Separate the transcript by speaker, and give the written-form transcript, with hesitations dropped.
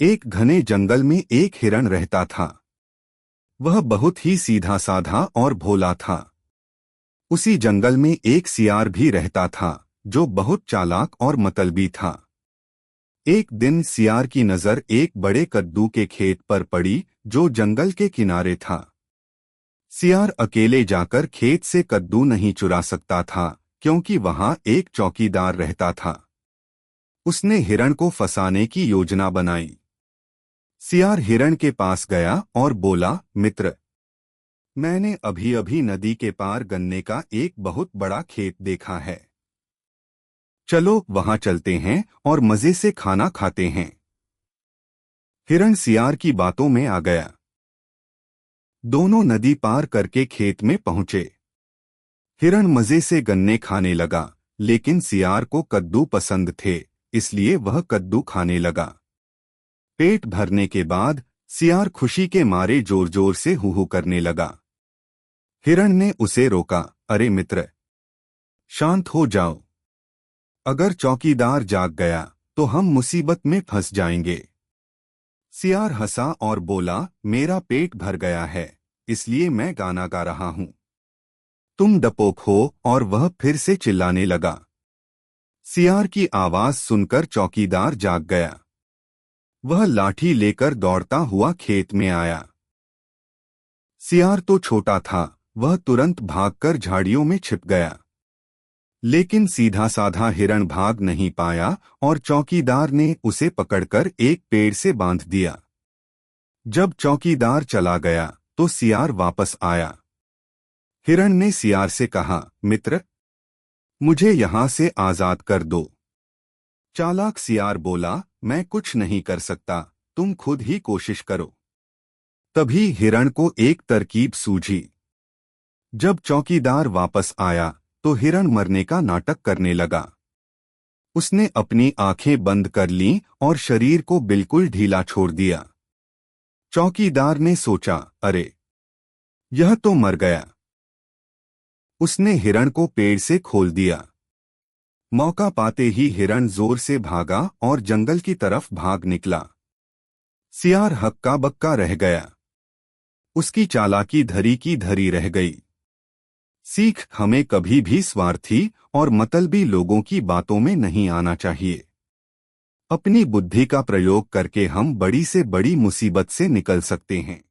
Speaker 1: एक घने जंगल में एक हिरण रहता था। वह बहुत ही सीधा साधा और भोला था। उसी जंगल में एक सियार भी रहता था जो बहुत चालाक और मतलबी था। एक दिन सियार की नजर एक बड़े कद्दू के खेत पर पड़ी जो जंगल के किनारे था। सियार अकेले जाकर खेत से कद्दू नहीं चुरा सकता था क्योंकि वहां एक चौकीदार रहता था। उसने हिरण को फंसाने की योजना बनाई। सियार हिरण के पास गया और बोला, मित्र, मैंने अभी अभी नदी के पार गन्ने का एक बहुत बड़ा खेत देखा है। चलो वहां चलते हैं और मजे से खाना खाते हैं। हिरण सियार की बातों में आ गया। दोनों नदी पार करके खेत में पहुंचे। हिरण मजे से गन्ने खाने लगा, लेकिन सियार को कद्दू पसंद थे, इसलिए वह कद्दू खाने लगा। पेट भरने के बाद सियार खुशी के मारे जोर जोर से हूहू करने लगा। हिरण ने उसे रोका, अरे मित्र, शांत हो जाओ। अगर चौकीदार जाग गया तो हम मुसीबत में फंस जाएंगे। सियार हंसा और बोला, मेरा पेट भर गया है, इसलिए मैं गाना गा रहा हूं। तुम डरपोक हो। और वह फिर से चिल्लाने लगा। सियार की आवाज सुनकर चौकीदार जाग गया। वह लाठी लेकर दौड़ता हुआ खेत में आया। सियार तो छोटा था, वह तुरंत भागकर झाड़ियों में छिप गया। लेकिन सीधा साधा हिरण भाग नहीं पाया और चौकीदार ने उसे पकड़कर एक पेड़ से बांध दिया। जब चौकीदार चला गया तो सियार वापस आया। हिरण ने सियार से कहा, मित्र, मुझे यहां से आजाद कर दो। चालाक सियार बोला, मैं कुछ नहीं कर सकता, तुम खुद ही कोशिश करो। तभी हिरण को एक तरकीब सूझी। जब चौकीदार वापस आया तो हिरण मरने का नाटक करने लगा। उसने अपनी आंखें बंद कर लीं और शरीर को बिल्कुल ढीला छोड़ दिया। चौकीदार ने सोचा, अरे, यह तो मर गया। उसने हिरण को पेड़ से खोल दिया। मौका पाते ही हिरण जोर से भागा और जंगल की तरफ भाग निकला। सियार हक्का बक्का रह गया। उसकी चालाकी धरी की धरी रह गई। सीख, हमें कभी भी स्वार्थी और मतलबी लोगों की बातों में नहीं आना चाहिए। अपनी बुद्धि का प्रयोग करके हम बड़ी से बड़ी मुसीबत से निकल सकते हैं।